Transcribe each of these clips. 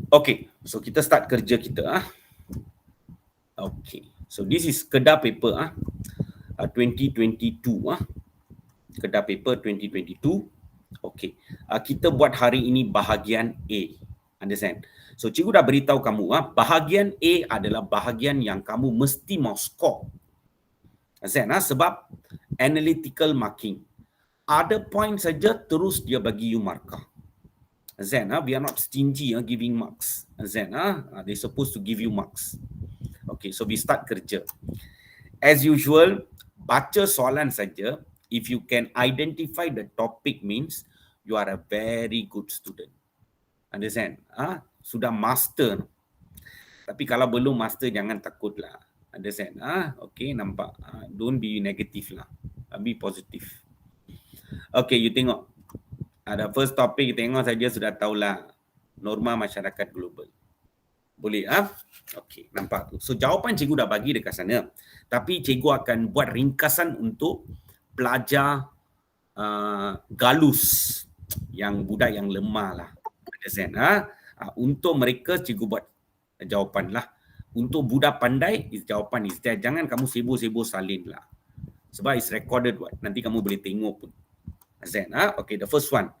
Okay, so kita start kerja kita. Okay, so this is Kedah paper 2022. Kedah paper 2022. Okay, kita buat hari ini bahagian A. Understand? So cikgu dah beritahu kamu bahagian A adalah bahagian yang kamu mesti mau score. Understand? Sebab analytical marking. Ada point saja terus dia bagi you markah. Zen, we are not stingy giving marks. Zen, they supposed to give you marks. Okay, so we start kerja. As usual, baca soalan saja. If you can identify the topic means you are a very good student. Understand? Sudah master. Tapi kalau belum master, jangan takutlah. Understand? Okay, nampak? Don't be negative lah. Be positive. Okay, you tengok. Ada first topic, tengok saja sudah tahulah. Norma masyarakat global. Boleh? Okey, nampak tu. So, jawapan cikgu dah bagi dekat sana. Tapi cikgu akan buat ringkasan untuk pelajar galus yang budak yang lemah lah. Understand? Untuk mereka, cikgu buat jawapan lah. Untuk budak pandai, jawapan is there. Jangan kamu sibuk-sibuk salin lah. Sebab it's recorded. Nanti kamu boleh tengok pun. Okay, the first one.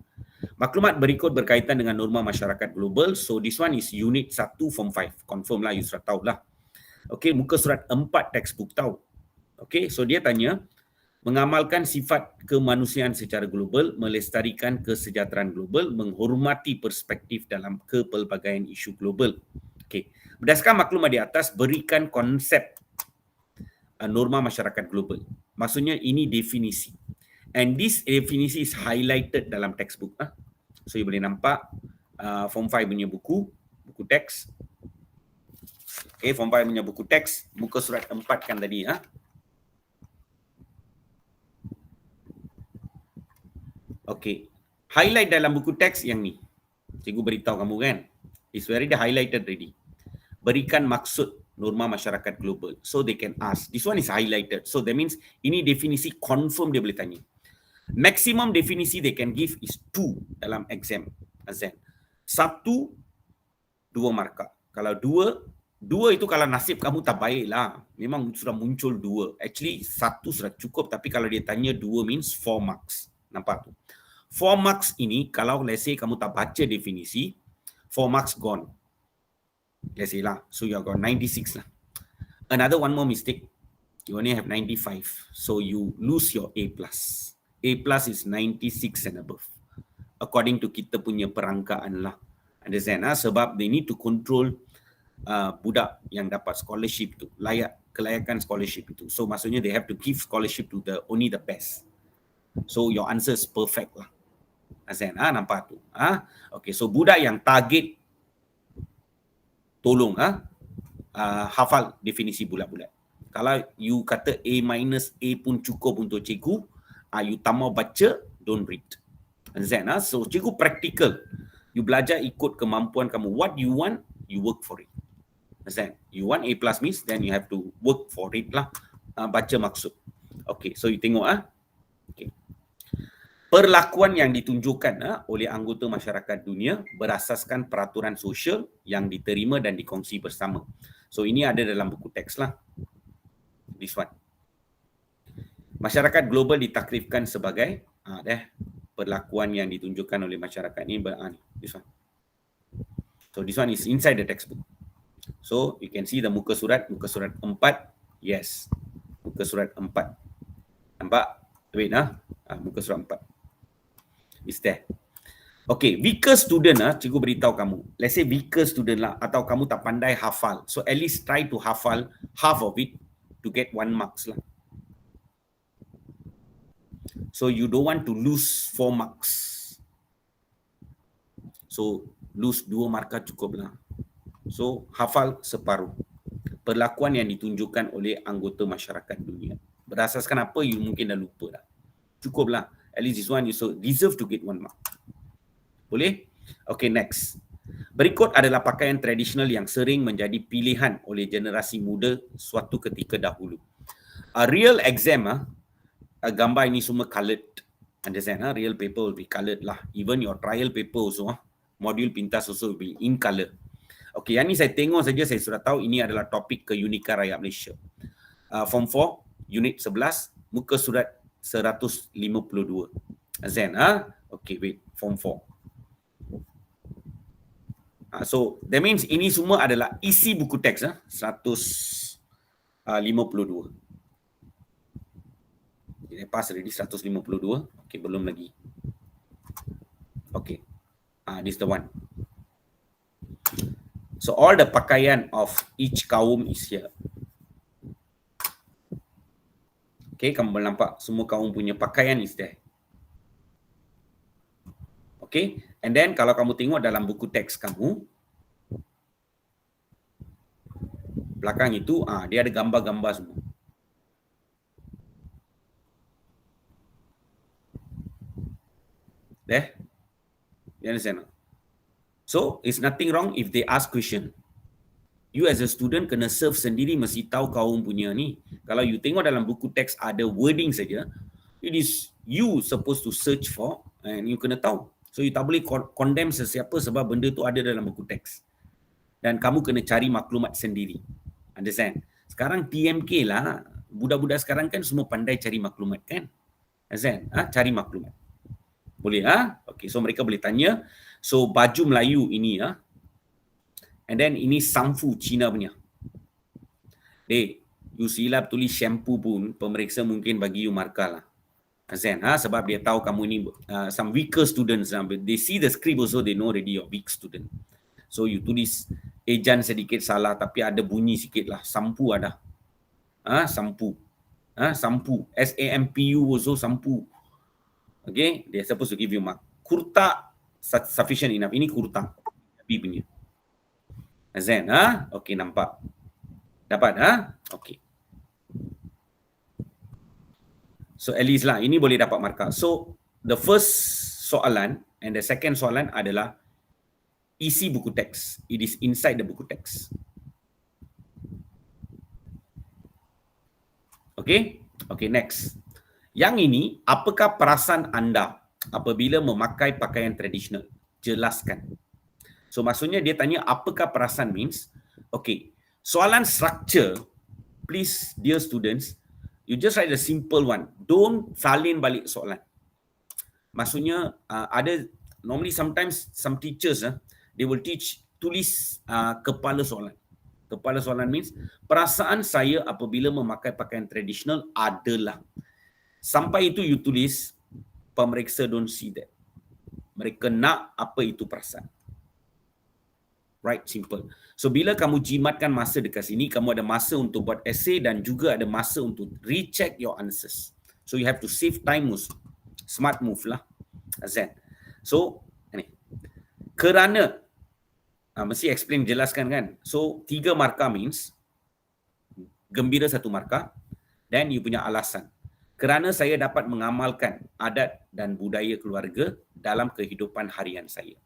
Maklumat berikut berkaitan dengan norma masyarakat global. So this one is unit 1 form 5. Confirm lah, you sudah tahu lah. Okay, muka surat 4 textbook tahu. Okay, so dia tanya, mengamalkan sifat kemanusiaan secara global, melestarikan kesejahteraan global, menghormati perspektif dalam kepelbagaian isu global. Okay, berdasarkan maklumat di atas, berikan konsep norma masyarakat global. Maksudnya ini definisi. And this definisi is highlighted dalam textbook. So, you boleh nampak form 5 punya buku teks. Okay, form 5 punya buku teks, muka surat 4 kan tadi. Okay, highlight dalam buku teks yang ni. Cikgu beritahu kamu kan. It's already highlighted already. Berikan maksud norma masyarakat global. So, they can ask. This one is highlighted. So, that means ini definisi confirm dia boleh tanya. Maximum definisi they can give is 2 dalam exam. 1, 2 markah. Kalau 2 itu kalau nasib kamu tak baik lah. Memang sudah muncul 2. Actually 1 sudah cukup, tapi kalau dia tanya 2 means 4 marks. Nampak tu? 4 marks ini kalau let's say kamu tak baca definisi, 4 marks gone. Let's say lah. So you got 96 lah. Another one more mistake. You only have 95. So you lose your A+. A+ is 96 and above. According to kita punya perangkaan lah. Understand? Sebab they need to control budak yang dapat scholarship tu, kelayakan scholarship itu. So maksudnya they have to give scholarship to only the best. So your answer is perfect lah. Understand? Nampak tu? Okay, so budak yang target, tolong hafal definisi bulat-bulat. Kalau you kata A- A pun cukup untuk cikgu, you tak mau baca, don't read. Understand? So cikgu practical. You belajar ikut kemampuan kamu. What you want, you work for it. Understand? You want A+ means, then you have to work for it lah. Baca maksud. Okay, so you tengok Okay. Perlakuan yang ditunjukkan oleh anggota masyarakat dunia berasaskan peraturan sosial yang diterima dan dikongsi bersama. So ini ada dalam buku teks lah. This one. Masyarakat global ditakrifkan sebagai perlakuan yang ditunjukkan oleh masyarakat ini. This one. So this one is inside the textbook. So you can see the muka surat 4. Yes. Muka surat 4. Nampak? Wait muka surat 4. Is there. Okay, weaker student cikgu beritahu kamu. Let's say weaker student lah, atau kamu tak pandai hafal. So at least try to hafal half of it to get 1 marks lah. So you don't want to lose 4 marks. So lose 2 markah cukup lah. So hafal separuh. Perlakuan yang ditunjukkan oleh anggota masyarakat dunia. Berasaskan apa, you mungkin dah lupa dah. Cukup lah. At least this one you so deserve to get 1 mark. Boleh? Okay, next. Berikut adalah pakaian tradisional yang sering menjadi pilihan oleh generasi muda suatu ketika dahulu. A real exam gambar ini semua coloured. Understand? Real paper will be coloured lah. Even your trial paper also, module pintas also will be in colour. Okey, yang ni saya tengok saja saya sudah tahu ini adalah topik keunikan rakyat Malaysia. Form 4, unit 11, muka surat 152. Zen, Okey, wait. Form 4. So, that means ini semua adalah isi buku teks, 152. Lepas already 152. Okey, belum lagi. Okey. This the one. So, all the pakaian of each kaum is here. Okay, kamu boleh nampak semua kaum punya pakaian is there. Okay, and then kalau kamu tengok dalam buku teks kamu, belakang itu, dia ada gambar-gambar semua. There? You understand? So, it's nothing wrong if they ask question. You as a student kena serve sendiri, mesti tahu kaum punya ni. Kalau you tengok dalam buku teks ada wording saja, it is you supposed to search for and you kena tahu. So you tak boleh condemn sesiapa sebab benda tu ada dalam buku teks. Dan kamu kena cari maklumat sendiri. Understand? Sekarang TMK lah. Budak-budak sekarang kan semua pandai cari maklumat kan? Understand? Cari maklumat. Boleh Okay, so mereka boleh tanya. So baju Melayu ini and then ini samfu Cina punya. You silap tulis shampoo pun, pemeriksa mungkin bagi you markah lah. Zen, sebab dia tahu kamu ni some weaker students. They see the script also, they know already you're weak student. So you tulis ejan sedikit salah, tapi ada bunyi sikit lah. Sampu ada. Sampu. Sampu. SAMPU also sampu. Okay, they're supposed to give you mark. Kurta sufficient enough. Ini kurta. B punya. Zen, okay, nampak. Dapat, okay. So at least lah, ini boleh dapat markah. So the first soalan and the second soalan adalah isi buku teks. It is inside the buku teks. Okay? Okay, next. Yang ini, apakah perasaan anda apabila memakai pakaian tradisional? Jelaskan. So maksudnya dia tanya apakah perasaan means. Okay, soalan structure, please dear students, you just write a simple one. Don't salin balik soalan. Maksudnya ada, normally sometimes some teachers, they will teach, tulis kepala soalan. Kepala soalan means, perasaan saya apabila memakai pakaian tradisional adalah. Sampai itu you tulis, pemeriksa don't see that. Mereka nak apa itu perasaan. Right, simple. So bila kamu jimatkan masa dekat sini, kamu ada masa untuk buat essay dan juga ada masa untuk recheck your answers. So you have to save time also. Smart move lah. Zen. So, ni. Kerana, mesti explain, jelaskan kan. So, 3 markah means, gembira 1 markah, dan you punya alasan. Kerana saya dapat mengamalkan adat dan budaya keluarga dalam kehidupan harian saya.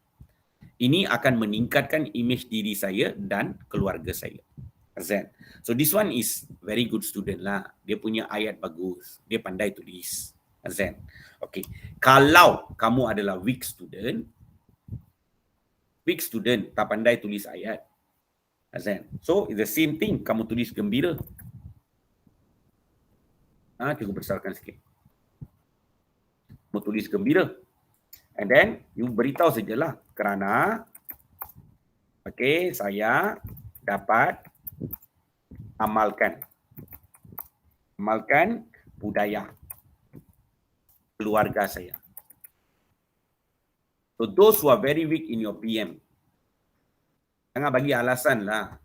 Ini akan meningkatkan imej diri saya dan keluarga saya. Zen. So this one is very good student lah. Dia punya ayat bagus. Dia pandai tulis. Zen. Okay. Kalau kamu adalah weak student tak pandai tulis ayat. Zen. So it's the same thing. Kamu tulis gembira. Cukup besarkan sikit. Kamu tulis gembira. And then, you beritahu sajalah kerana saya dapat amalkan budaya keluarga saya. So, those who are very weak in your PM, jangan bagi alasan lah.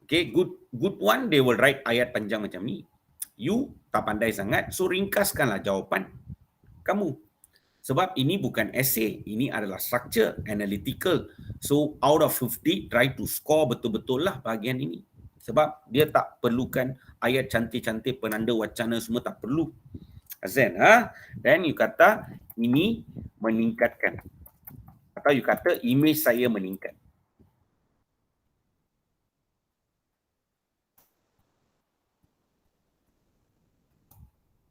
Okay, good one, they will write ayat panjang macam ni. You tak pandai sangat, so ringkaskanlah jawapan kamu. Sebab ini bukan essay, ini adalah structure, analytical. So out of 50, try to score betul-betul lah bahagian ini. Sebab dia tak perlukan ayat cantik-cantik, penanda wacana semua tak perlu. Azan, then you kata ini meningkatkan. Atau you kata imej saya meningkat.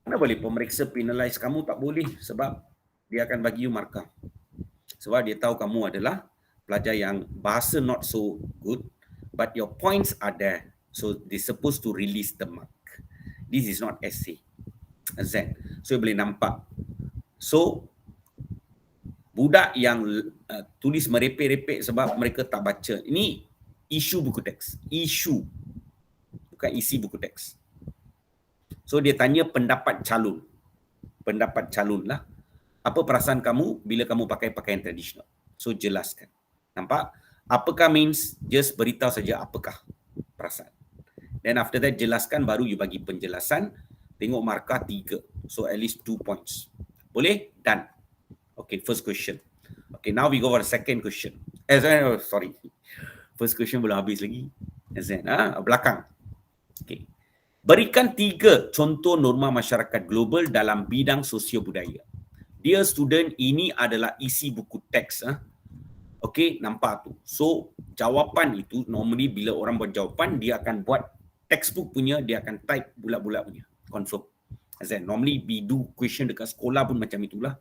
Mana boleh pemeriksa penalize kamu? Tak boleh sebab dia akan bagi you markah. Sebab dia tahu kamu adalah pelajar yang bahasa not so good, but your points are there. So they supposed to release the mark. This is not essay. Z. So boleh nampak. So budak yang tulis merepek-repek sebab mereka tak baca. Ini isu buku teks. Isu. Bukan isi buku teks. So dia tanya pendapat calon. Pendapat calon lah. Apa perasaan kamu bila kamu pakai pakaian tradisional? So jelaskan. Nampak? Apakah means just beritahu saja apakah perasaan. Then after that jelaskan, baru you bagi penjelasan. Tengok markah 3. So at least 2 points. Boleh? Done. Okay, first question. Okay, now we go for the second question. Sorry. First question belum habis lagi. Belakang. Okay. Berikan 3 contoh norma masyarakat global dalam bidang sosio-budaya. Dear student, ini adalah isi buku teks. Okay, nampak tu. So, jawapan itu, normally bila orang buat jawapan, dia akan buat textbook punya, dia akan type bulat-bulat punya. Confirm. Azan, normally we do question dekat sekolah pun macam itulah.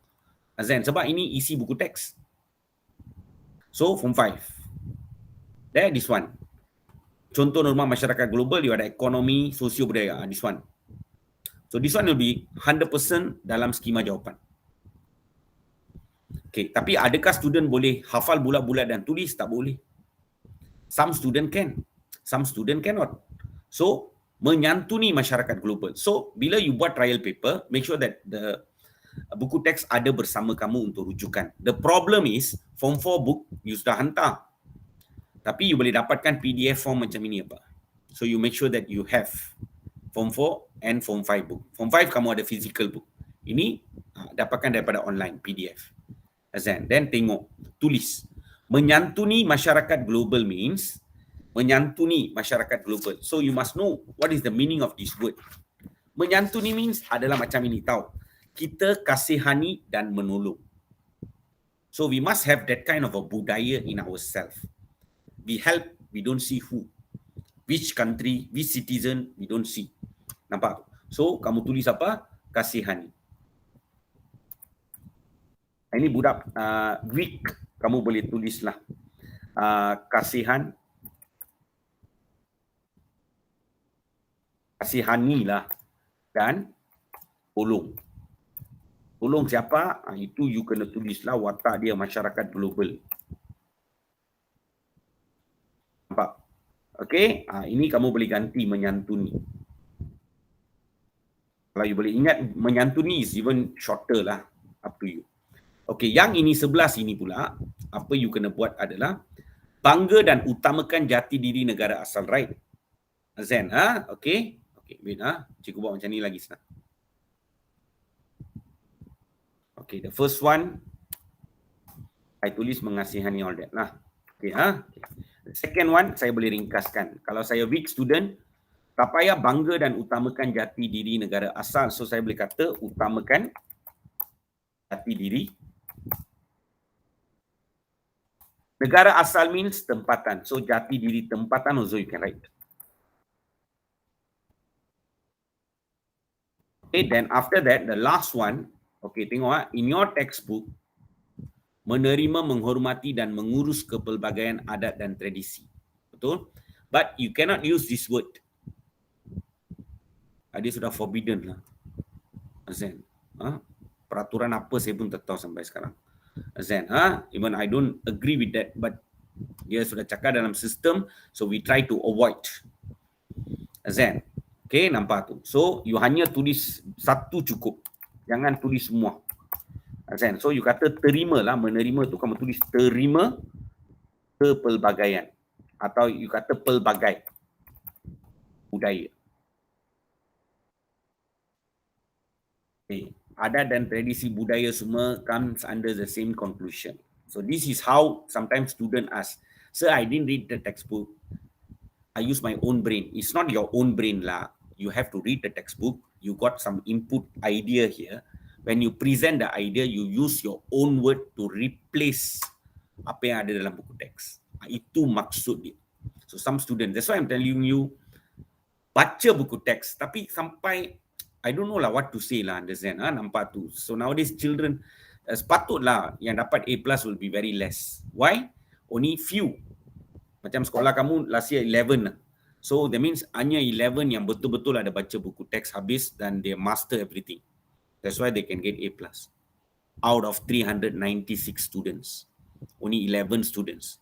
Azan, sebab ini isi buku teks. So, form 5. There, this one. Contoh norma masyarakat global, you ada ekonomi, sosio budaya. This one. So, this one will be 100% dalam skema jawapan. Okay, tapi adakah student boleh hafal bulat-bulat dan tulis? Tak boleh. Some student can. Some student cannot. So, menyantuni masyarakat global. So, bila you buat trial paper, make sure that the buku teks ada bersama kamu untuk rujukan. The problem is, form 4 book, you sudah hantar. Tapi you boleh dapatkan PDF form macam ini apa. So, you make sure that you have form 4 and form 5 book. Form 5 kamu ada physical book. Ini dapatkan daripada online, PDF. Then tengok, tulis. Menyantuni masyarakat global means, menyantuni masyarakat global. So, you must know what is the meaning of this word. Menyantuni means adalah macam ini, tahu. Kita kasihani dan menolong. So we must have that kind of a budaya in ourselves. We help, we don't see who. Which country, which citizen, we don't see. Nampak? So kamu tulis apa? Kasihani. Ini budak Greek, kamu boleh tulislah. Kasihan. Kasihanilah dan tolong. Tolong siapa? Itu you kena tulislah watak dia masyarakat global. Nampak? Okey, ini kamu boleh ganti menyantuni. Kalau you boleh ingat, menyantuni is even shorter lah. Up to you. Okey, yang ini 11 ini pula, apa you kena buat adalah bangga dan utamakan jati diri negara asal, right? Azan, okey. Okey, wait cikgu buat macam ni lagi senang. Okay, the first one, I tulis mengasihani all that lah. Okay, okay. The second one, saya boleh ringkaskan. Kalau saya weak student, tak payah bangga dan utamakan jati diri negara asal. So, saya boleh kata utamakan jati diri. Negara asal means tempatan. So, jati diri tempatan also you can write. Okay, then after that, the last one, okay, tengok in your textbook, menerima, menghormati dan mengurus kepelbagaian adat dan tradisi. Betul? But you cannot use this word. Dia sudah forbidden lah. Azan. Peraturan apa saya pun tak tahu sampai sekarang. Azan. Even I don't agree with that, but dia sudah cakap dalam sistem, so we try to avoid. Azan. Okay, nampak tu. So, you hanya tulis satu cukup. Jangan tulis semua. So, you kata terima lah, menerima tu kamu tulis terima kepelbagaian. Atau you kata pelbagai budaya. Okay. Adat dan tradisi budaya semua comes under the same conclusion. So, this is how sometimes students ask, Sir, I didn't read the textbook. I use my own brain. It's not your own brain lah. You have to read the textbook. You got some input idea here. When you present the idea, you use your own word to replace apa yang ada dalam buku teks. Itu maksud dia. So some students, that's why I'm telling you, baca buku teks, tapi sampai, I don't know lah what to say lah, understand? Nampak tu. So nowadays children, sepatutlah yang dapat A+ will be very less. Why? only few. Macam sekolah kamu last year 11 lah. So that means hanya 11 yang betul-betul ada baca buku teks habis dan they master everything. That's why they can get A+. Out of 396 students, only 11 students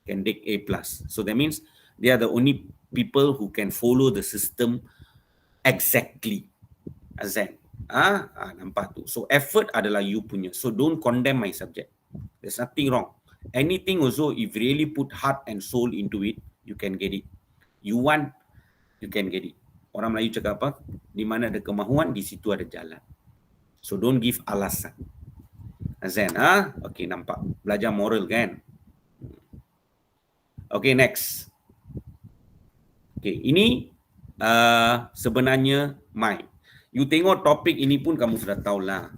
can take A+. So that means they are the only people who can follow the system exactly. Azan. Nampak tu. So effort adalah you punya. So don't condemn my subject. There's nothing wrong. Anything also, if really put heart and soul into it, you can get it. You want, you can get it. Orang Melayu cakap apa? Di mana ada kemahuan, di situ ada jalan. So don't give alasan. Azan, Okay, nampak. Belajar moral kan? Okay, next. Okay, ini sebenarnya Mai. You tengok topik ini pun kamu sudah tahulah.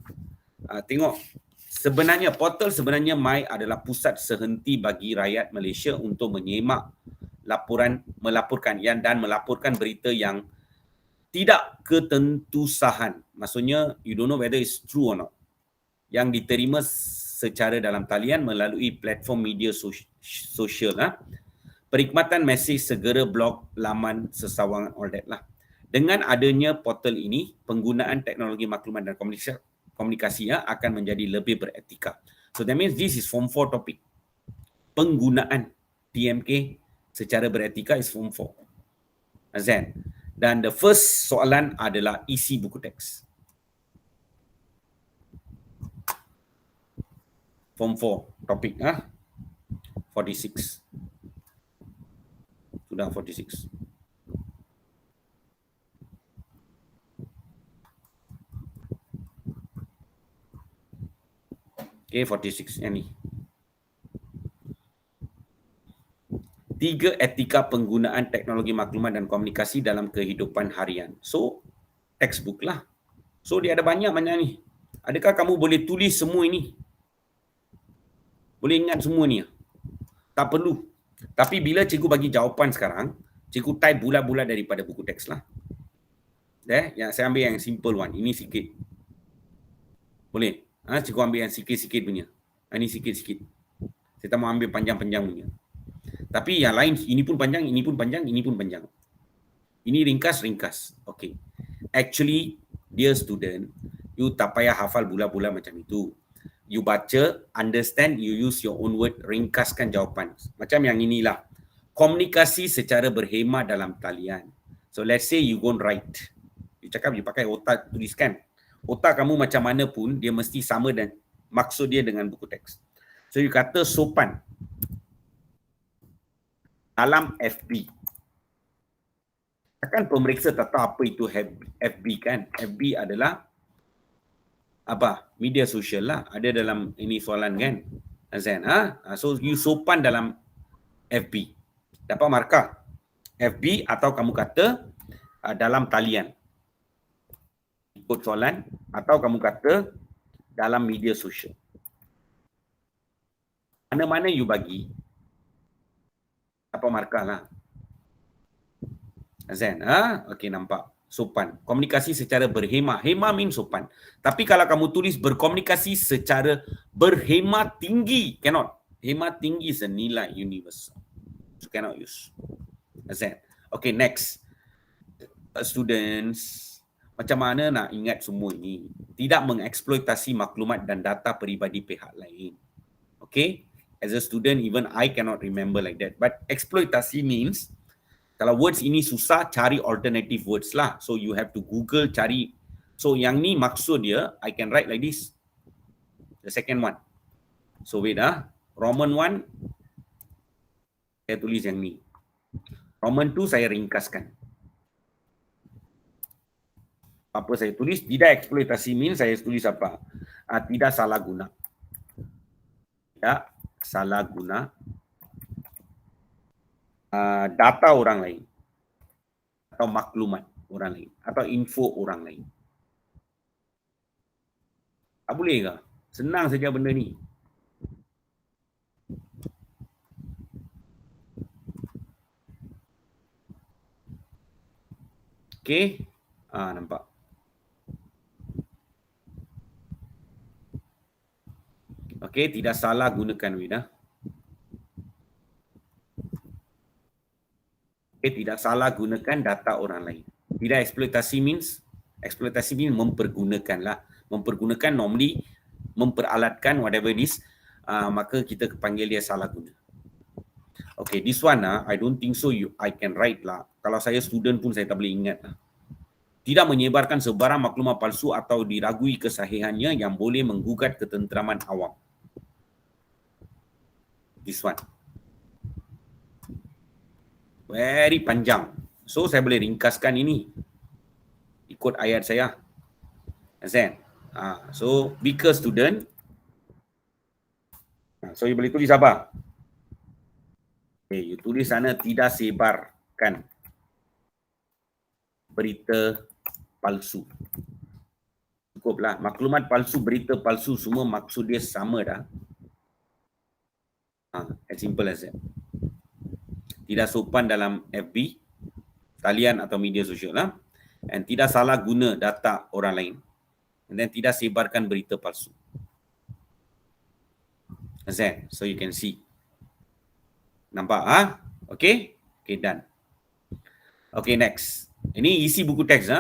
Tengok. Sebenarnya portal sebenarnya Mai adalah pusat sehenti bagi rakyat Malaysia untuk menyemak melaporkan dan melaporkan berita yang tidak ketentusahan. Maksudnya you don't know whether it's true or not. Yang diterima secara dalam talian melalui platform media sosial Perkhidmatan mesej segera blog laman sesawangan all that lah. Dengan adanya portal ini, penggunaan teknologi maklumat dan komunikasi akan menjadi lebih beretika. So that means this is form 4 topik. Penggunaan PMK secara beretika is form 4. Azan. Dan the first soalan adalah isi buku teks. Form 4 topik 46. Sudah 46. Okay, 46 yang ni. 3 etika penggunaan teknologi maklumat dan komunikasi dalam kehidupan harian. So, textbook lah. So, dia ada banyak ni. Adakah kamu boleh tulis semua ini? Boleh ingat semua ni? Tak perlu. Tapi bila cikgu bagi jawapan sekarang, cikgu type bulat-bulat daripada buku teks lah. Yang saya ambil yang simple one. Ini sikit. Boleh? Cikgu ambil yang sikit-sikit punya. Ini sikit-sikit. Saya tak mau ambil panjang-panjang punya. Tapi yang lain, ini pun panjang, ini pun panjang, ini pun panjang. Ini ringkas-ringkas. Okay. Actually, dear student, you tak payah hafal bulat-bulat macam itu. You baca, understand, you use your own word, ringkaskan jawapan. Macam yang inilah. Komunikasi secara berhemah dalam talian. So let's say you go and write. You cakap, you pakai otak tuliskan. Otak kamu macam mana pun, dia mesti sama dan maksud dia dengan buku teks. So you kata sopan. Dalam FB. Kan pemeriksa tak tahu apa itu FB kan. FB adalah apa? Media sosial lah. Ada dalam ini soalan kan. Azan, So you sopan dalam FB. Dapat markah. FB atau kamu kata dalam talian. Ikut soalan atau kamu kata dalam media sosial. Mana-mana you bagi. Dapat markah lah. Azan, Okey, nampak. Sopan. Komunikasi secara berhemah. Hemah means sopan. Tapi kalau kamu tulis berkomunikasi secara berhemah tinggi, cannot. Hemah tinggi senilai universal. So cannot use. Azan. Okay, next. Students, macam mana nak ingat semua ini? Tidak mengeksploitasi maklumat dan data peribadi pihak lain. Okay? As a student, even I cannot remember like that. But eksploitasi means, kalau words ini susah, cari alternative words lah. So you have to Google, cari. So yang ni maksud dia, I can write like this. The second one. So wait Roman 1, saya tulis yang ni. Roman 2 saya ringkaskan. Apa saya tulis? Tidak eksploitasi means saya tulis apa? Tidak salah guna. Tidak salah guna data orang lain. Atau maklumat orang lain. Atau info orang lain. Tak boleh ke? Senang saja benda ni. Okey. Nampak. Okey, tidak salah gunakan Wida. Tidak salah gunakan data orang lain. Tidak eksploitasi means mempergunakan lah. Mempergunakan normally memperalatkan whatever it is, maka kita panggil dia salah guna. Okay, this one I don't think so I can write lah. Kalau saya student pun saya tak boleh ingat lah. Tidak menyebarkan sebarang maklumat palsu atau diragui kesahihannya yang boleh menggugat ketenteraman awam. This one. Very panjang. So, saya boleh ringkaskan ini. Ikut ayat saya. Understand? So, weaker student. So, you boleh tulis apa? Okay, you tulis sana tidak sebarkan berita palsu. Cukuplah. Maklumat palsu, berita palsu, semua maksud dia sama dah. As simple as that. Tidak sopan dalam FB, talian atau media sosial lah. And tidak salah guna data orang lain. And then tidak sebarkan berita palsu. That's that. So you can see. Nampak Okay? Okay, done. Okay, next. Ini isi buku teks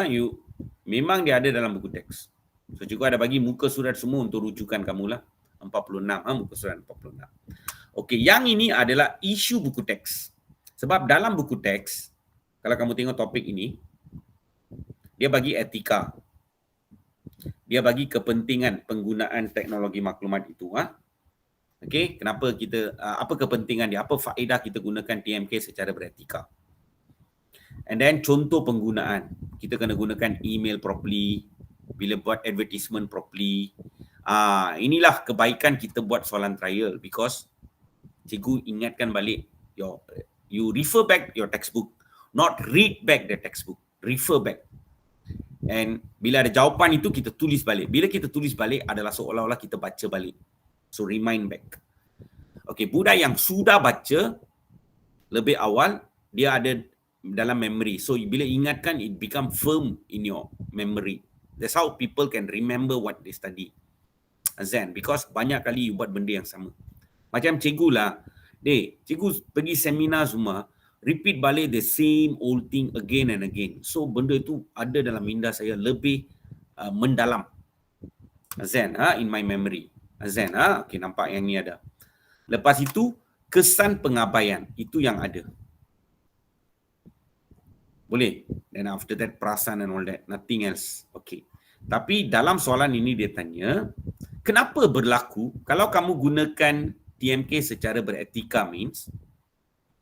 memang dia ada dalam buku teks. So cikgu ada bagi muka surat semua untuk rujukan kamu lah. 46 muka surat 46. Okay, yang ini adalah isu buku teks. Sebab dalam buku teks, kalau kamu tengok topik ini, dia bagi etika. Dia bagi kepentingan penggunaan teknologi maklumat itu. Okay, kenapa kita, apa kepentingan dia, apa faedah kita gunakan TMK secara beretika. And then contoh penggunaan, kita kena gunakan email properly, bila buat advertisement properly. Inilah kebaikan kita buat soalan trial, because cikgu ingatkan balik, you refer back your textbook, not read back the textbook, refer back. And bila ada jawapan itu, kita tulis balik. Bila kita tulis balik adalah seolah-olah kita baca balik. So remind back. Okay, budak yang sudah baca lebih awal, dia ada dalam memory. So bila ingatkan, it become firm in your memory. That's how people can remember what they study. Azan, because banyak kali you buat benda yang sama. Macam cikgu lah, cikgu pergi seminar semua, repeat balik the same old thing again and again. So benda itu ada dalam minda saya lebih mendalam. Azan, in my memory. Azan, okay, nampak yang ni ada. Lepas itu, kesan pengabaian. Itu yang ada. Boleh? Then after that, perasan and all that. Nothing else. Okay. Tapi dalam soalan ini dia tanya, kenapa berlaku, kalau kamu gunakan TMK secara beretika means,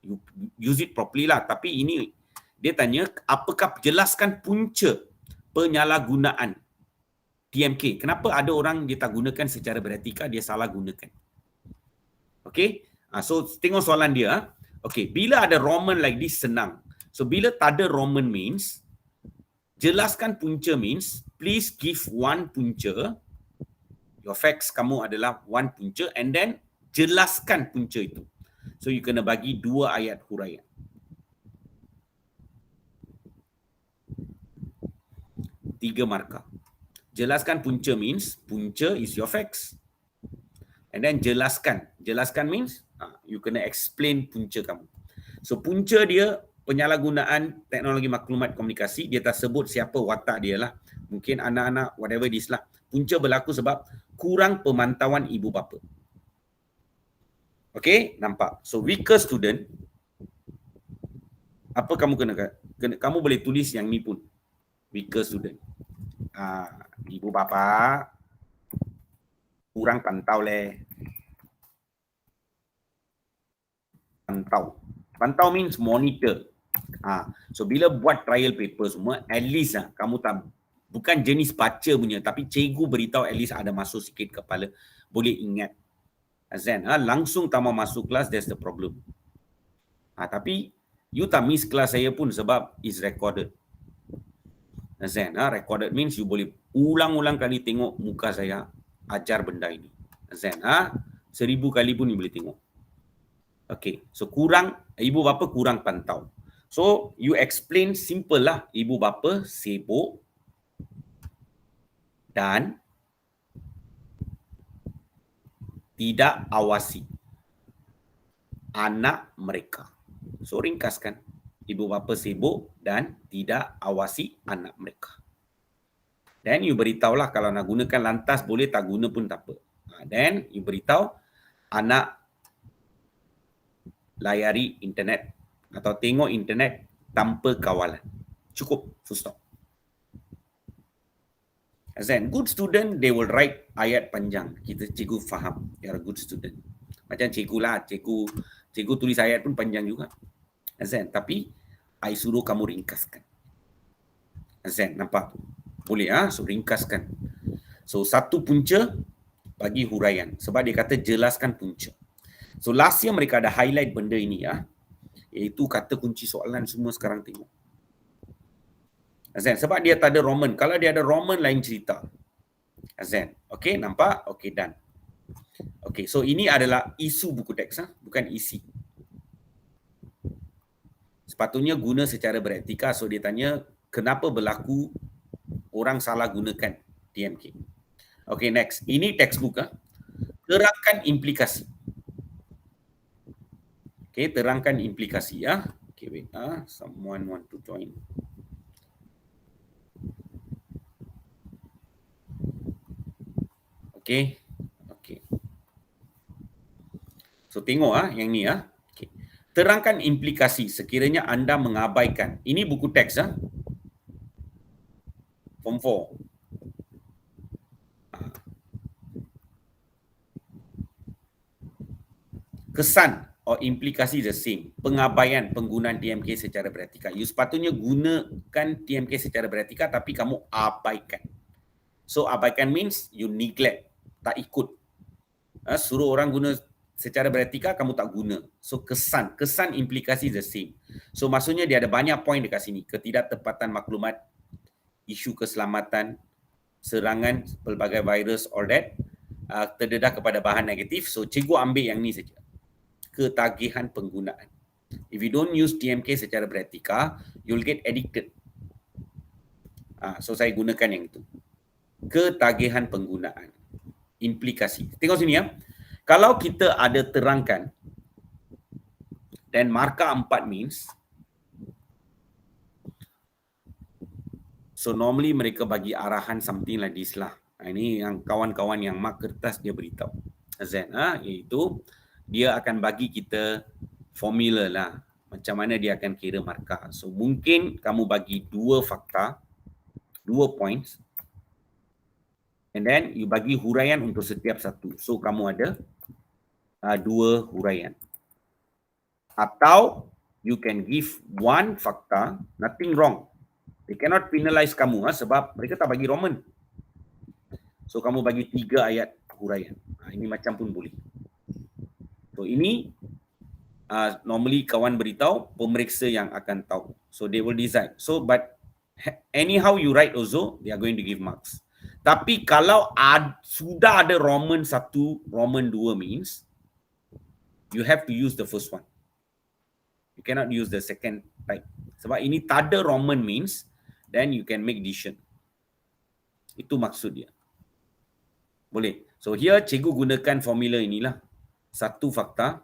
you use it properly lah. Tapi ini, dia tanya, apakah jelaskan punca penyalahgunaan TMK. Kenapa ada orang dia tak gunakan secara beretika, dia salah gunakan. Okay. So, tengok soalan dia. Okay. Bila ada Roman like this, senang. So, bila tak ada Roman means, jelaskan punca means, please give one punca. Your facts kamu adalah one punca, and then jelaskan punca itu. So, you kena bagi 2 ayat huraian. 3 markah. Jelaskan punca means, punca is your facts. And then jelaskan. Jelaskan means, you kena explain punca kamu. So punca dia, penyalahgunaan teknologi maklumat komunikasi, dia tak sebut siapa watak dia lah. Mungkin anak-anak, whatever this lah. Punca berlaku sebab kurang pemantauan ibu bapa. Okay, nampak. So weaker student, apa kamu kena kamu boleh tulis yang ni pun. Weaker student. Ibu bapa kurang pantau Pantau means monitor. So bila buat trial paper semua, at least kamu tak, bukan jenis baca punya, tapi cikgu beritahu at least ada masuk sikit kepala, boleh ingat. Azan, langsung tak mau masuk kelas, that's the problem. Tapi you tak miss kelas saya pun sebab is recorded. Azan, recorded means you boleh ulang-ulang kali tengok muka saya ajar benda ini. Azan, 1000 kali pun you boleh tengok. Okay, so kurang, ibu bapa kurang pantau. So you explain simple lah, ibu bapa sibuk dan tidak awasi anak mereka. So ringkaskan. ibu bapa sibuk dan tidak awasi anak mereka. Dan you beritahulah kalau nak gunakan lantas boleh, tak guna pun tak apa. Then you beritahu anak layari internet atau tengok internet tanpa kawalan. Cukup, full stop. As in, good student, they will write ayat panjang. Cikgu faham, you're a good student. Macam cikgu lah, cikgu tulis ayat pun panjang juga. As in, tapi I suruh kamu ringkaskan. As in, nampak? Boleh so ringkaskan. So satu punca bagi huraian. Sebab dia kata jelaskan punca. So last year mereka ada highlight benda ini iaitu kata kunci soalan semua sekarang tengok. Azan, sebab dia tak ada Roman. Kalau dia ada Roman lain cerita. Azan, okey, nampak? Okey, done. Okey, so ini adalah isu buku teks, bukan isi. Sepatutnya guna secara beretika. So dia tanya, kenapa berlaku orang salah gunakan TMK? Okey, next. Ini textbook. Terangkan implikasi. Okey, terangkan implikasi Okey, wait. Someone want to join. Okey. Okey. So tengok yang ni Okey. Terangkan implikasi sekiranya anda mengabaikan. Ini buku teks Form 4. Kesan or implikasi the same. Pengabaian penggunaan TMK secara beretika. You sepatutnya gunakan TMK secara beretika tapi kamu abaikan. So abaikan means you neglect, tak ikut. Suruh orang guna secara beretika, kamu tak guna. So kesan implikasi the same. So maksudnya dia ada banyak poin dekat sini. Ketidaktepatan maklumat, isu keselamatan, serangan pelbagai virus, all that, terdedah kepada bahan negatif. So cikgu ambil yang ni saja. Ketagihan penggunaan. If you don't use TMK secara beretika, you'll get addicted. So saya gunakan yang itu. Ketagihan penggunaan. Implikasi. Tengok sini Kalau kita ada terangkan, dan markah 4 means, so normally mereka bagi arahan something like this lah. Ini yang kawan-kawan yang mark kertas dia beritahu. Azan, iaitu dia akan bagi kita formula lah. Macam mana dia akan kira markah. So mungkin kamu bagi 2 fakta, 2 points, and then you bagi huraian untuk setiap satu. So kamu ada 2 huraian. Atau you can give 1 fakta, nothing wrong. They cannot penalize kamu sebab mereka tak bagi Roman. So kamu bagi 3 ayat huraian. Ini macam pun boleh. So ini normally kawan beritahu, pemeriksa yang akan tahu. So they will decide. So but anyhow you write also, they are going to give marks. Tapi kalau sudah ada Roman 1, Roman 2 means, you have to use the first one. You cannot use the second type. Sebab ini tak ada Roman means, then you can make decision. Itu maksud dia. Boleh. So here cikgu gunakan formula inilah. 1 fakta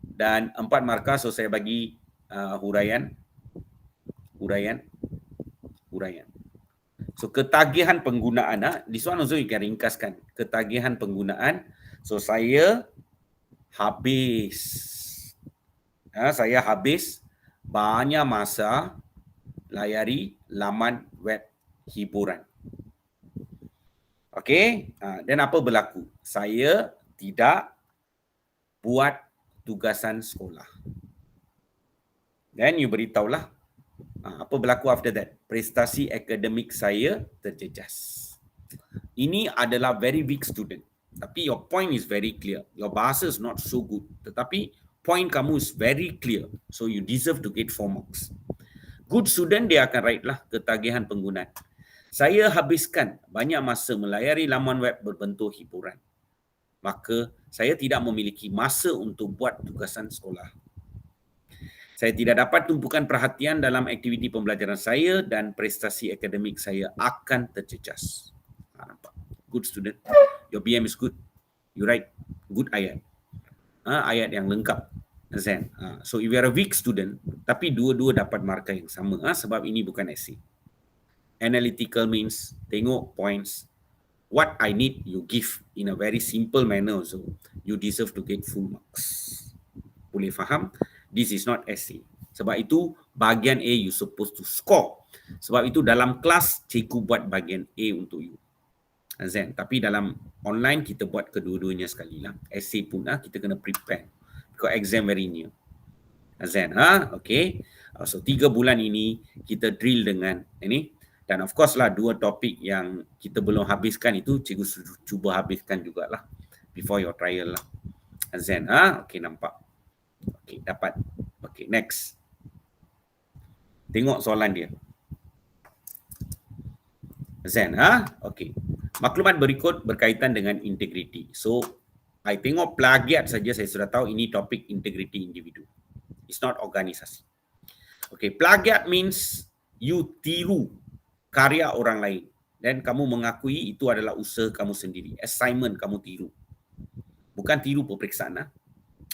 dan 4 markah. So saya bagi huraian. So ketagihan penggunaan, this one also you can ringkaskan. Ketagihan penggunaan. So saya habis banyak masa layari laman web hiburan. Okey, dan apa berlaku? Saya tidak buat tugasan sekolah. Dan you beritahulah apa berlaku after that. Prestasi akademik saya terjejas. Ini adalah very weak student. Tapi your point is very clear. Your bahasa is not so good. Tetapi point kamu is very clear. So you deserve to get 4 marks. Good student dia akan write lah ketagihan penggunaan. Saya habiskan banyak masa melayari laman web berbentuk hiburan. Maka saya tidak memiliki masa untuk buat tugasan sekolah. Saya tidak dapat tumpukan perhatian dalam aktiviti pembelajaran saya dan prestasi akademik saya akan terjejas. Nampak? Good student. Your BM is good. You write good ayat. Ayat yang lengkap. Zen. So if you are a weak student, tapi dua-dua dapat markah yang sama, sebab ini bukan essay. Analytical means tengok points. What I need, you give in a very simple manner, so you deserve to get full marks. Boleh faham? This is not essay. Sebab itu bahagian A you supposed to score. Sebab itu dalam kelas cikgu buat bahagian A untuk you. Zen. Tapi dalam online kita buat kedua-duanya sekali lah. Essay pun kita kena prepare. Because exam very near. Zen. Okay. So 3 bulan ini kita drill dengan ini. Dan of course lah 2 topik yang kita belum habiskan itu cikgu cuba habiskan jugalah before your trial lah. Zen. Okay, nampak. Okay, dapat. Okay, next. Tengok soalan dia. Zen. Okay. Maklumat berikut berkaitan dengan integriti. So, I tengok plagiat saja saya sudah tahu ini topik integriti individu. It's not organisasi. Okay, plagiat means you tiru karya orang lain dan kamu mengakui itu adalah usaha kamu sendiri. Assignment kamu tiru. Bukan tiru peperiksaan.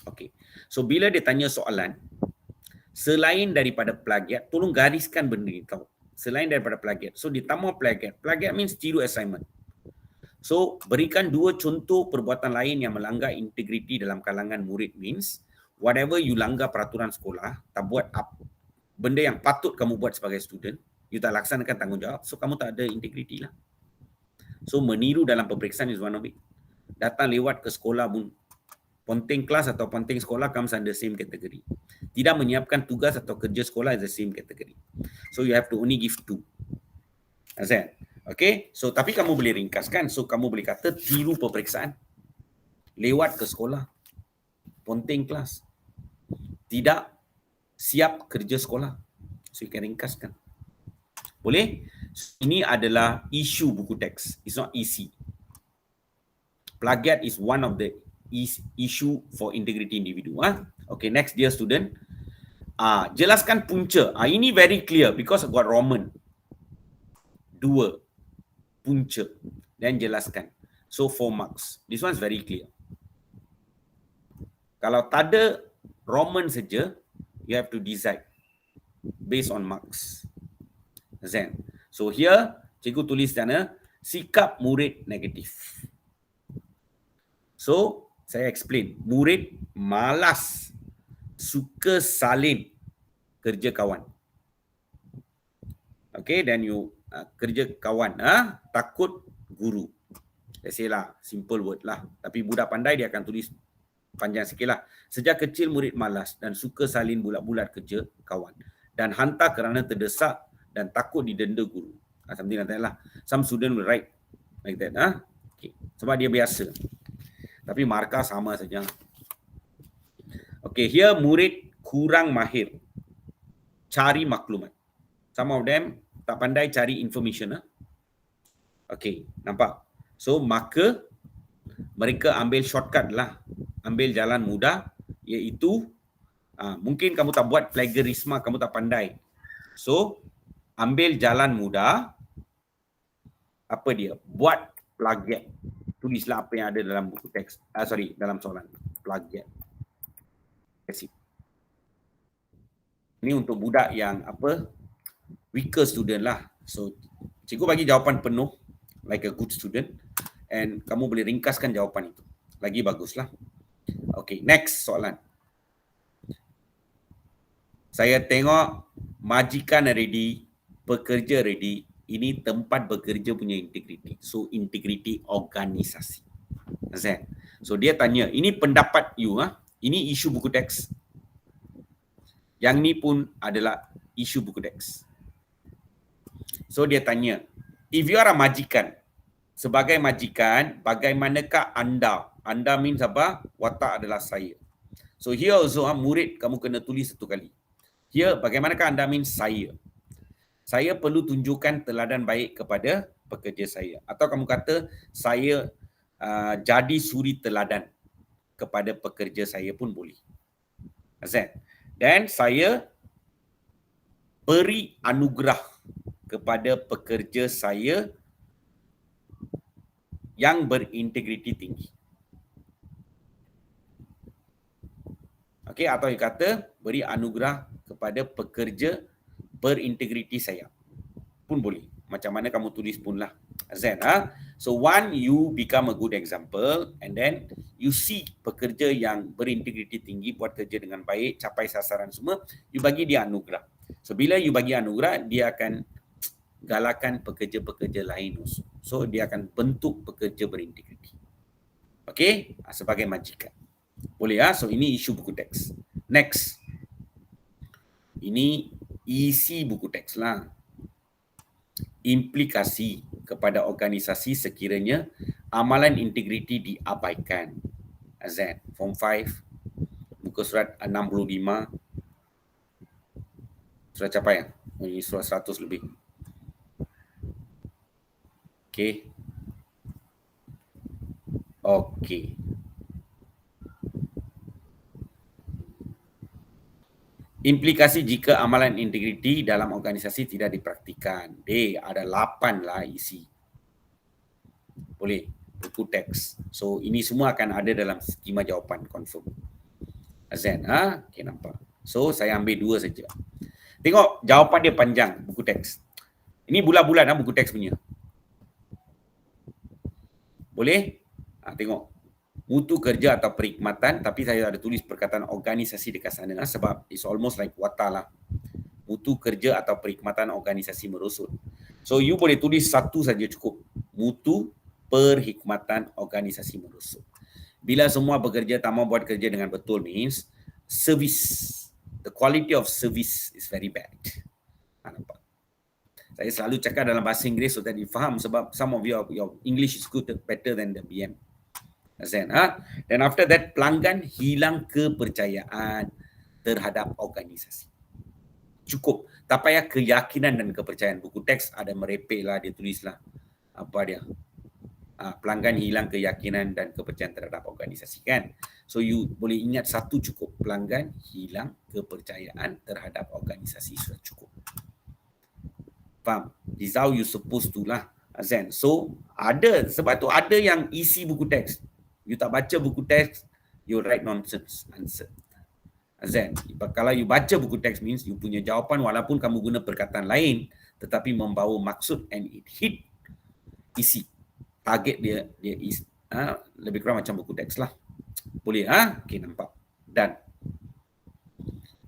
Okay. So, bila dia tanya soalan, selain daripada plagiat, tolong gariskan benda ini tahu. Selain daripada plagiat. So, ditambah plagiat. Plagiat means tiru assignment. So, berikan 2 contoh perbuatan lain yang melanggar integriti dalam kalangan murid means whatever you langgar peraturan sekolah, tak buat benda yang patut kamu buat sebagai student, you tak laksanakan tanggungjawab, so kamu tak ada integriti lah. So, meniru dalam peperiksaan is one of it. Datang lewat ke sekolah pun, ponteng kelas atau ponteng sekolah comes under same category. Tidak menyiapkan tugas atau kerja sekolah is the same category. So, you have to only give 2. Understand? Okay, so tapi kamu boleh ringkaskan. So, kamu boleh kata tiru peperiksaan. Lewat ke sekolah. Ponteng kelas. Tidak siap kerja sekolah. So, you can ringkaskan. Boleh? Ini adalah isu buku teks. It's not easy. Plagiat is one of the issue for integrity individu. Okay, next dear student. Jelaskan punca. Ini very clear because got Roman. 2. Punca. Dan jelaskan. So 4 marks. This one is very clear. Kalau tak ada Roman saja, you have to decide based on marks. Zen. So here, cikgu tulis sana, sikap murid negatif. So, saya explain. Murid malas, suka salin kerja kawan. Okay, then you kerja kawan, takut guru. Let's say lah, simple word lah. Tapi budak pandai dia akan tulis panjang sikit lah. Sejak kecil murid malas dan suka salin bulat-bulat kerja kawan. Dan hantar kerana terdesak dan takut didenda guru. Something like that lah. Some student will write like that. Okay. Sebab dia biasa. Tapi markah sama saja. Okay, here murid kurang mahir cari maklumat. Some of them tak pandai cari information. Okay, nampak? So, maka mereka ambil shortcut lah. Ambil jalan mudah, iaitu mungkin kamu tak buat plagiarisme, kamu tak pandai. So, ambil jalan mudah. Apa dia? Buat plagiat. Tulislah apa yang ada dalam buku teks. Dalam soalan. Plagiat. Ini untuk budak yang weaker student lah. So, cikgu bagi jawapan penuh like a good student and kamu boleh ringkaskan jawapan itu. Lagi baguslah. Okay, next soalan. Saya tengok majikan ready, pekerja ready. Ini tempat bekerja punya integriti. So, integriti organisasi. So, dia tanya, ini pendapat you. Ini isu buku teks. Yang ni pun adalah isu buku teks. So, dia tanya, if you are a majikan, sebagai majikan, bagaimanakah anda? Anda means apa? Watak adalah saya. So, here also, murid kamu kena tulis 1 kali. Here, bagaimanakah anda means saya? Saya perlu tunjukkan teladan baik kepada pekerja saya. Atau kamu kata, saya jadi suri teladan kepada pekerja saya pun boleh. Dan saya beri anugerah kepada pekerja saya yang berintegriti tinggi. Okey, atau you kata beri anugerah kepada pekerja berintegriti saya. Pun boleh. Macam mana kamu tulis pun lah. Azan, So one, you become a good example and then you see pekerja yang berintegriti tinggi, buat kerja dengan baik, capai sasaran semua, you bagi dia anugerah. So bila you bagi anugerah, dia akan galakkan pekerja-pekerja lain also. So dia akan bentuk pekerja berintegriti. Okey, sebagai majikan. Boleh So ini isu buku teks. Next. Ini isi buku teks lah. Implikasi kepada organisasi sekiranya amalan integriti diabaikan. Azan, Form 5, muka surat 65. Sudah capai ini surat 100 lebih. Okey. Okey. Implikasi jika amalan integriti dalam organisasi tidak dipraktikan. Ada 8 lah isi. Boleh, buku teks. So ini semua akan ada dalam skema jawapan confirm. Azan, okay, nampak. So saya ambil 2 saja. Tengok jawapan dia panjang buku teks. Ini bulan-bulan buku teks punya. Boleh? Tengok. Mutu kerja atau perkhidmatan, tapi saya ada tulis perkataan organisasi dekat sana sebab it's almost like wata lah. Mutu kerja atau perkhidmatan organisasi merosot. So you boleh tulis satu saja cukup. Mutu perkhidmatan organisasi merosot. Bila semua bekerja tak mau buat kerja dengan betul means service. The quality of service is very bad. Nampak? Saya selalu cakap dalam bahasa Inggeris so that you faham sebab some of your English is good, better than the BM. Dan after that, pelanggan hilang kepercayaan terhadap organisasi. Cukup. Tak payah keyakinan dan kepercayaan. Buku teks ada merepek lah, dia tulis lah. Apa dia? Pelanggan hilang keyakinan dan kepercayaan terhadap organisasi kan. So you boleh ingat satu cukup. Pelanggan hilang kepercayaan terhadap organisasi sudah cukup. Faham? This how you supposed to lah. Azan. So ada, sebab tu ada yang isi buku teks. You tak baca buku teks, you write nonsense answer. Azan. Kalau you baca buku teks means you punya jawapan walaupun kamu guna perkataan lain tetapi membawa maksud and it hit isi. Target dia is lebih kurang macam buku teks lah. Boleh Okay, nampak. Done.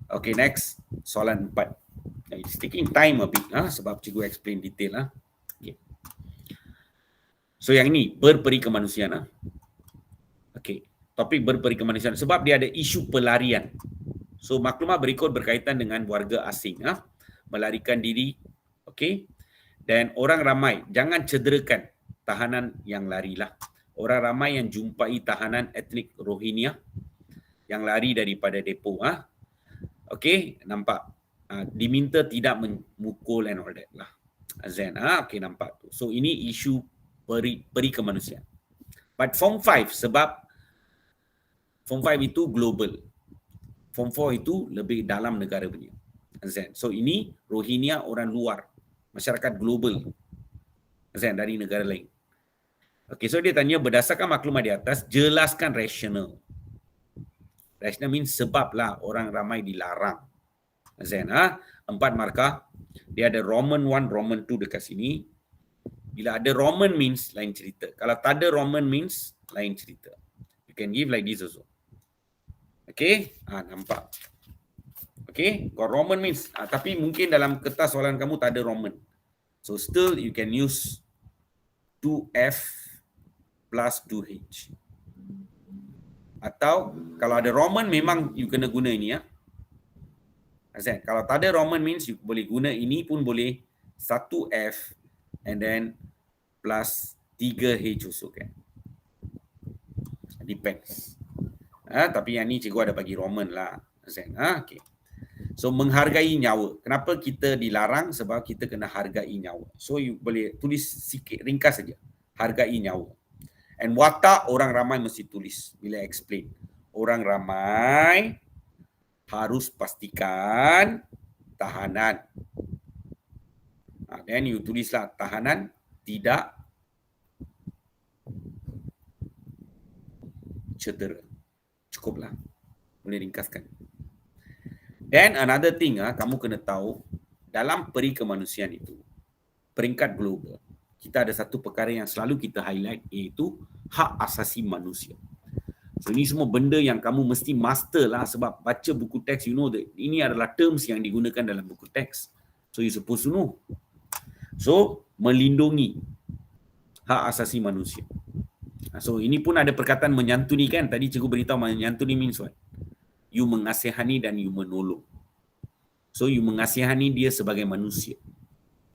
Okay, next. Soalan 4. It's taking time a bit sebab cikgu explain detail Okay. So yang ini berperi kemanusiaan Okay. Topik berperi kemanusiaan sebab dia ada isu pelarian. So maklumat berikut berkaitan dengan warga asing melarikan diri. Okay. Dan orang ramai jangan cederakan tahanan yang larilah. Orang ramai yang jumpai tahanan etnik Rohingya yang lari daripada depo Okay, nampak. Diminta tidak memukul and all that lah. Azan, okay, nampak tu. So ini isu peri kemanusiaan. But Form 5 sebab Form 5 itu global. Form 4 itu lebih dalam negara punya. Azan. So ini Rohingya orang luar, masyarakat global. Azan, dari negara lain. Okay, so dia tanya berdasarkan maklumat di atas, jelaskan rasional. Rasional means sebab lah orang ramai dilarang. Azan, 4 markah. Dia ada Roman 1, Roman 2 dekat sini. Bila ada Roman means lain cerita. Kalau tak ada Roman means lain cerita. You can give like this also. Okay, nampak. Okay, got Roman means. Tapi mungkin dalam kertas soalan kamu tak ada Roman. So still you can use 2F plus 2H. Atau kalau ada Roman memang you kena guna ini Azan, kalau tak ada Roman means you boleh guna ini pun boleh 1F and then plus 3H also kan. Depends. Tapi yang ni cikgu ada bagi Roman lah. Azan, okay. So menghargai nyawa. Kenapa kita dilarang? Sebab kita kena hargai nyawa. So you boleh tulis sikit ringkas saja. Hargai nyawa. And watak orang ramai mesti tulis bila explain. Orang ramai harus pastikan tahanan. Then you tulislah tahanan tidak cedera. Cukuplah. Boleh ringkaskan. Then another thing, kamu kena tahu, dalam peri kemanusiaan itu, peringkat global, kita ada satu perkara yang selalu kita highlight, iaitu hak asasi manusia. So, ini semua benda yang kamu mesti master lah, sebab baca buku teks, you know that ini adalah terms yang digunakan dalam buku teks. So, you supposed to know. So, melindungi hak asasi manusia. So, ini pun ada perkataan menyantuni kan. Tadi cikgu beritahu menyantuni means what? You mengasihani dan you menolong. So, you mengasihani dia sebagai manusia.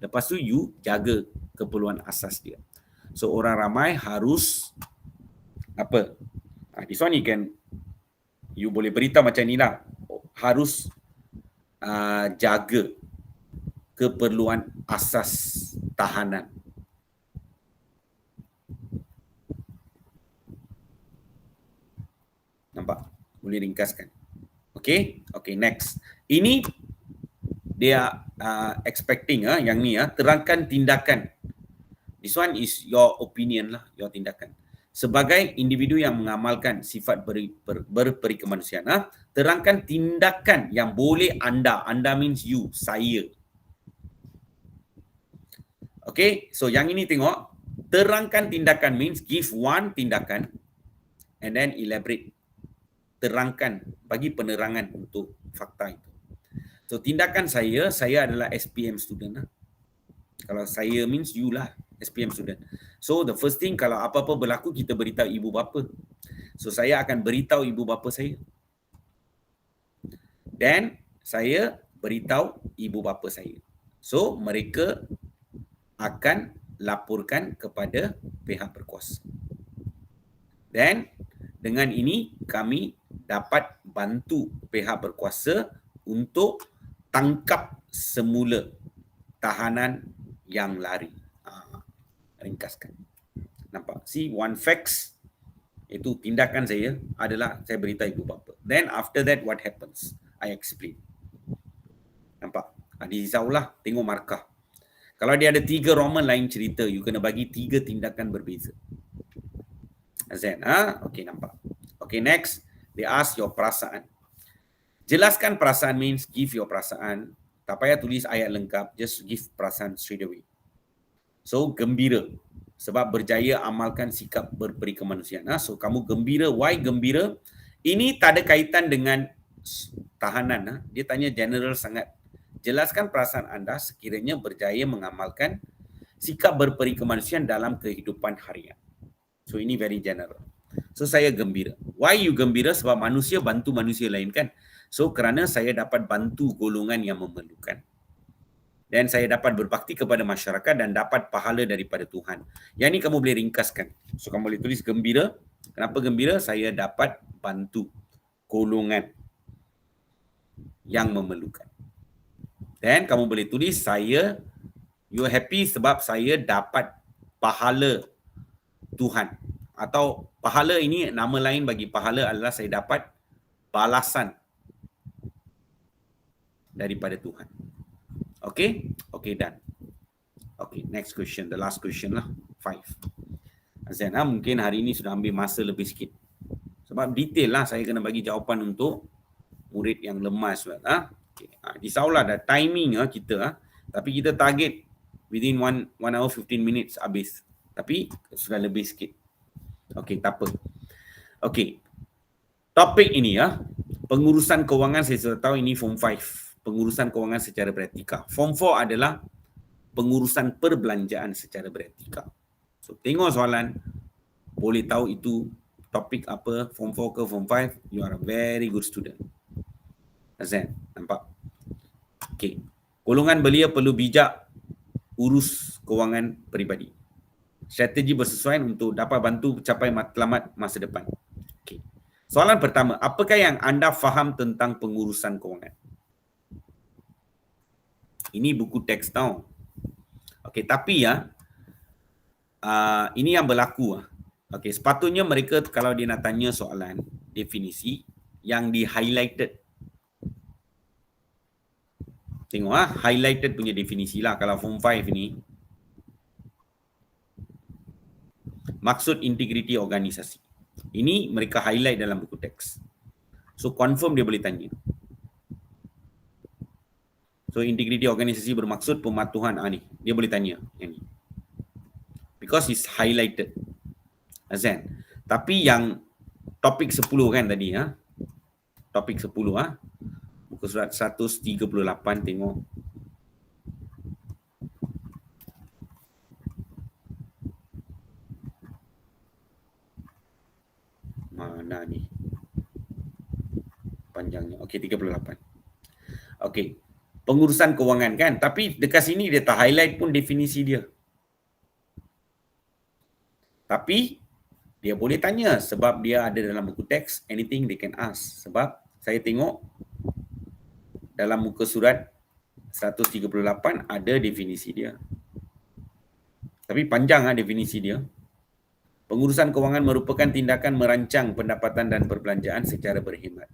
Lepas tu, you jaga keperluan asas dia. So, orang ramai harus apa? This one you boleh beritahu macam ni lah. Harus jaga keperluan asas tahanan. Nampak? Boleh ringkaskan. Okay, next. Ini dia expecting yang ni terangkan tindakan. This one is your opinion lah, your tindakan. Sebagai individu yang mengamalkan sifat berperi kemanusiaan, terangkan tindakan yang boleh anda means you, saya. Okay, so yang ini tengok, terangkan tindakan means give one tindakan and then elaborate. Terangkan, bagi penerangan untuk fakta itu. So tindakan saya adalah SPM student. Kalau saya means you lah, SPM student. So the first thing, kalau apa-apa berlaku, kita beritahu ibu bapa. So saya akan beritahu ibu bapa saya. Dan saya beritahu ibu bapa saya. So mereka akan laporkan kepada pihak berkuasa. Dan dengan ini kami dapat bantu pihak berkuasa untuk tangkap semula tahanan yang lari. Ringkaskan. Nampak? See, one facts, itu tindakan saya adalah saya beritahu ibu bapa. Then after that, what happens? I explain. Nampak? Risaulah, tengok markah. Kalau dia ada 3 Roman lain cerita, you kena bagi 3 tindakan berbeza. Azan, okay, nampak. Okay, next, they ask your perasaan. Jelaskan perasaan means give your perasaan. Tak payah tulis ayat lengkap, just give perasaan straight away. So, gembira. Sebab berjaya amalkan sikap berperi kemanusiaan. So, kamu gembira. Why gembira? Ini tak ada kaitan dengan tahanan. Dia tanya general sangat. Jelaskan perasaan anda sekiranya berjaya mengamalkan sikap berperi kemanusiaan dalam kehidupan harian. So, ini very general. So, saya gembira. Why you gembira? Sebab manusia bantu manusia lain kan? So, kerana saya dapat bantu golongan yang memerlukan. Dan saya dapat berbakti kepada masyarakat dan dapat pahala daripada Tuhan. Yang ini kamu boleh ringkaskan. So, kamu boleh tulis gembira. Kenapa gembira? Saya dapat bantu golongan yang memerlukan. Dan kamu boleh tulis you happy sebab saya dapat pahala Tuhan. Atau pahala ini, nama lain bagi pahala adalah saya dapat balasan daripada Tuhan. Okay? Okay, done. Okay, next question. The last question lah. 5. Azan, mungkin hari ini sudah ambil masa lebih sikit. Sebab detail lah saya kena bagi jawapan untuk murid yang lemas. Okay. Risaulah dah timing kita. Tapi kita target within 1 hour 15 minutes habis. Tapi sudah lebih sikit. Okay, tak apa. Okay. Topik ini pengurusan kewangan, saya sudah tahu ini form 5. Pengurusan kewangan secara beretika. Form 4 adalah pengurusan perbelanjaan secara beretika. So, tengok soalan, boleh tahu itu topik apa, form 4 ke form 5, you are a very good student. Azan, nampak? Okay. Golongan belia perlu bijak urus kewangan peribadi. Strategi bersesuaian untuk dapat bantu capai matlamat masa depan. Okay. Soalan pertama, apakah yang anda faham tentang pengurusan kewangan? Ini buku teks tau. Okey, tapi ini yang berlaku. Okey, sepatutnya mereka kalau dia nak tanya soalan definisi yang di highlighted. Tengok highlighted punya definisi lah kalau form 5 ni. Maksud integriti organisasi. Ini mereka highlight dalam buku teks. So confirm dia boleh tanya. So integriti organisasi bermaksud pematuhan ni. Dia boleh tanya yang ni. Because it's highlighted. Azan. Tapi yang topik 10 kan tadi Topik 10 muka surat 138 tengok. Mana ni? Panjangnya. Okey, 38. Okey. Pengurusan kewangan kan, tapi dekat sini dia tak highlight pun definisi dia. Tapi dia boleh tanya sebab dia ada dalam buku teks, anything they can ask. Sebab saya tengok dalam muka surat 138 ada definisi dia. Tapi panjang definisi dia. Pengurusan kewangan merupakan tindakan merancang pendapatan dan perbelanjaan secara berhemat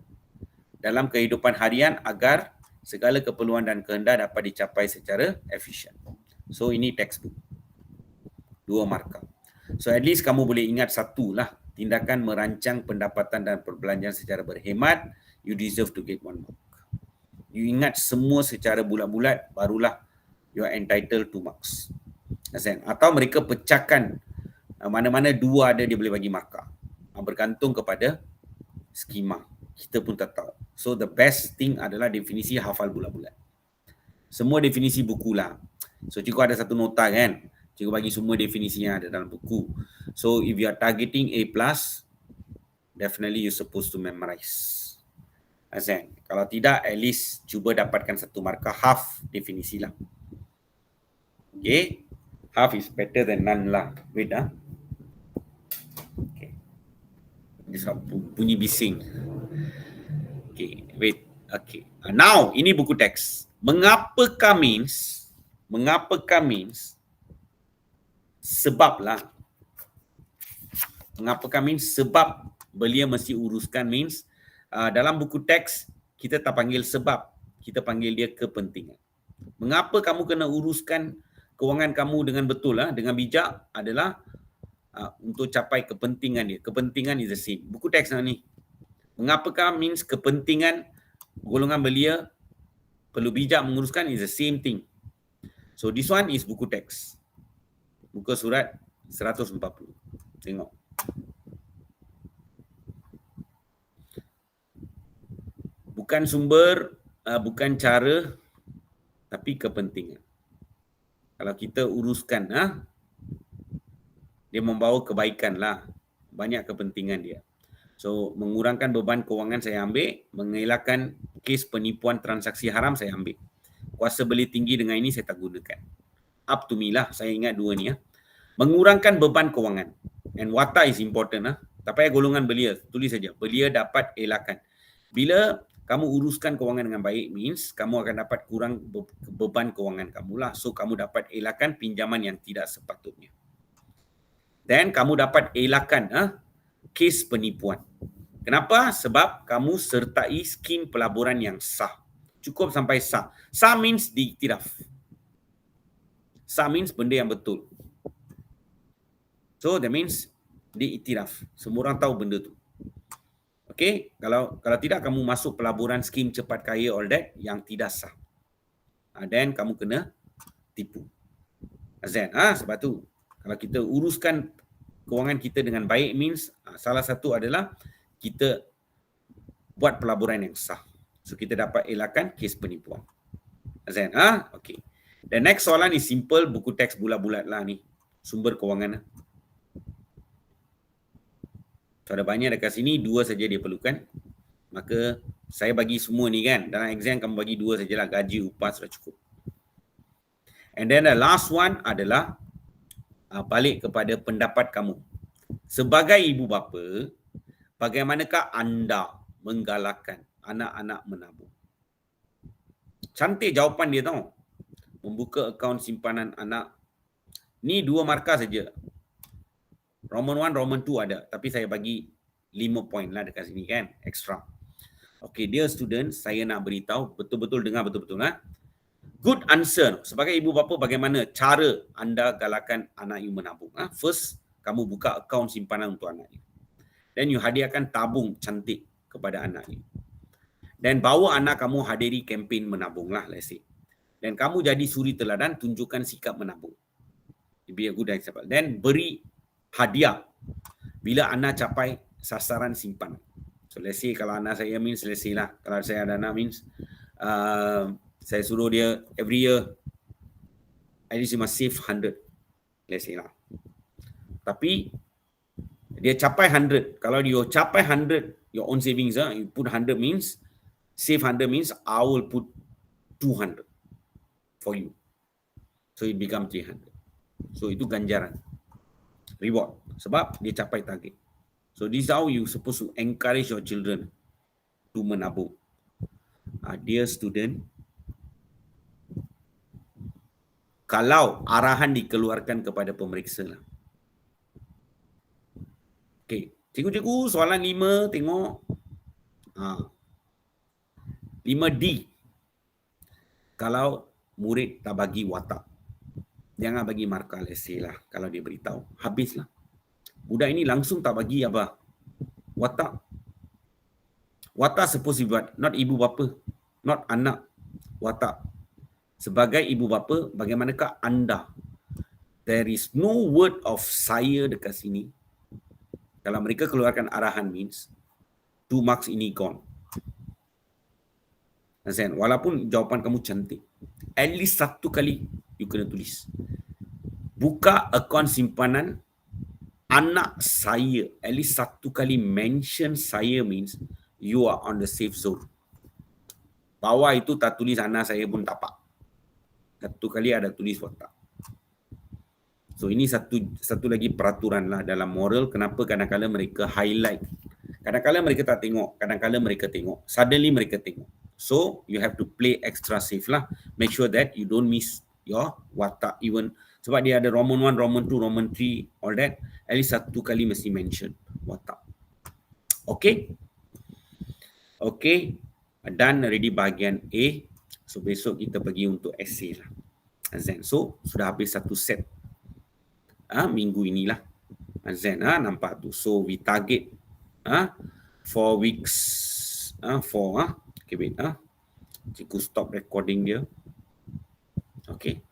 dalam kehidupan harian agar segala keperluan dan kehendak dapat dicapai secara efisien. So ini textbook. 2 markah. So at least kamu boleh ingat satu lah. Tindakan merancang pendapatan dan perbelanjaan secara berhemat, you deserve to get 1 mark. You ingat semua secara bulat-bulat, barulah you are entitled to marks. Atau mereka pecahkan mana-mana 2 ada dia boleh bagi markah. Bergantung kepada skema. Kita pun tak tahu. So the best thing adalah definisi hafal bulat-bulat. Semua definisi buku lah. So cikgu ada satu nota kan. Cikgu bagi semua definisi yang ada dalam buku. So if you are targeting A+, definitely you supposed to memorize. Azan. Kalau tidak, at least cuba dapatkan 1 markah, half definisi lah. Okay. Half is better than none lah. Wait Okay. Dia bunyi bising. Okay, wait. Okay. Now, ini buku teks. Mengapakah means sebab lah. Mengapakah means sebab belia mesti uruskan means dalam buku teks kita tak panggil sebab, kita panggil dia kepentingan. Mengapa kamu kena uruskan kewangan kamu dengan betul dengan bijak adalah untuk capai kepentingan dia. Kepentingan is the same. Buku teks ni. Mengapakah means kepentingan golongan belia perlu bijak menguruskan is the same thing. So this one is buku teks. Muka surat 140. Tengok. Bukan sumber, bukan cara, tapi kepentingan. Kalau kita uruskan, dia membawa kebaikan lah. Banyak kepentingan dia. So, mengurangkan beban kewangan saya ambil, mengelakkan kes penipuan transaksi haram saya ambil. Kuasa beli tinggi dengan ini saya tak gunakan. Up to me lah, saya ingat 2 ni Mengurangkan beban kewangan. And wata is important Tak payah golongan belia, tulis saja. Belia dapat elakkan. Bila kamu uruskan kewangan dengan baik means kamu akan dapat kurang beban kewangan kamu lah. So, kamu dapat elakkan pinjaman yang tidak sepatutnya. Dan kamu dapat elakkan kes penipuan. Kenapa? Sebab kamu sertai skim pelaburan yang sah. Cukup sampai sah. Sah means diiktiraf. Sah means benda yang betul. So that means diiktiraf. Semua orang tahu benda tu. Okay? Kalau tidak kamu masuk pelaburan skim cepat kaya all that yang tidak sah. Then kamu kena tipu. Azan. Sebab tu kalau kita uruskan kewangan kita dengan baik means salah satu adalah kita buat pelaburan yang sah. So kita dapat elakkan kes penipuan. Azan, okay. The next soalan is simple, buku teks bulat-bulat lah ni. Sumber kewangan. So ada banyak dekat sini, 2 saja dia perlukan. Maka saya bagi semua ni kan. Dalam exam kamu bagi 2 sajalah, gaji, upah sudah cukup. And then the last one adalah balik kepada pendapat kamu. Sebagai ibu bapa, bagaimanakah anda menggalakkan anak-anak menabung? Cantik jawapan dia tau. Membuka akaun simpanan anak. Ni 2 markah saja. Roman 1, Roman 2 ada. Tapi saya bagi 5 point lah dekat sini kan. Extra. Okay, dear student, saya nak beritahu. Betul-betul dengar betul-betul. Good answer. Sebagai ibu bapa, bagaimana cara anda galakkan anak you menabung? First, kamu buka akaun simpanan untuk anak you. Then you hadiahkan tabung cantik kepada anak ni. Dan bawa anak kamu hadiri kempen menabung lah, let's say. Dan kamu jadi suri teladan, tunjukkan sikap menabung. Be a good example. Dan beri hadiah bila anak capai sasaran simpanan. So let's say kalau anak saya means, let's say lah, kalau saya ada anak means, saya suruh dia every year, at least you must save 100. Let's say lah. Tapi dia capai 100. Kalau dia capai 100, your own savings, you put 100 means, save 100 means, I will put 200 for you. So it become 300. So itu ganjaran. Reward. Sebab dia capai target. So this is how you supposed to encourage your children to menabung. Dear student, kalau arahan dikeluarkan kepada pemeriksa lah. Okay. Cikgu-cikgu, soalan 5, tengok. 5D. Kalau murid tak bagi watak, jangan bagi markah, lesay lah. Kalau dia beritahu, habislah. Budak ini langsung tak bagi apa? Watak. Watak supposed to buat, not ibu bapa, not anak. Watak. Sebagai ibu bapa, bagaimanakah anda? There is no word of saya dekat sini. Kalau mereka keluarkan arahan means 2 marks ini gone. Understand? Walaupun jawapan kamu cantik, at least 1 kali you kena tulis. Buka akaun simpanan anak saya. At least 1 kali mention saya means you are on the safe zone. Bawah itu tak tulis anak saya pun tapak. 1 kali ada tulis watak. So ini satu lagi peraturan lah dalam moral. Kenapa kadang-kadang mereka highlight, kadang-kadang mereka tak tengok, kadang-kadang mereka tengok, suddenly mereka tengok. So you have to play extra safe lah. Make sure that you don't miss your watak even. Sebab dia ada Roman 1, Roman 2, Roman 3, all that. At least 1 kali mesti mention watak. Okay? Okay. Done already bahagian A. So besok kita pergi untuk essay lah. So sudah habis 1 set. Minggu inilah. Nampak tu. So we target 4 weeks. Okay, wait. Cikgu stop recording dia. Okay.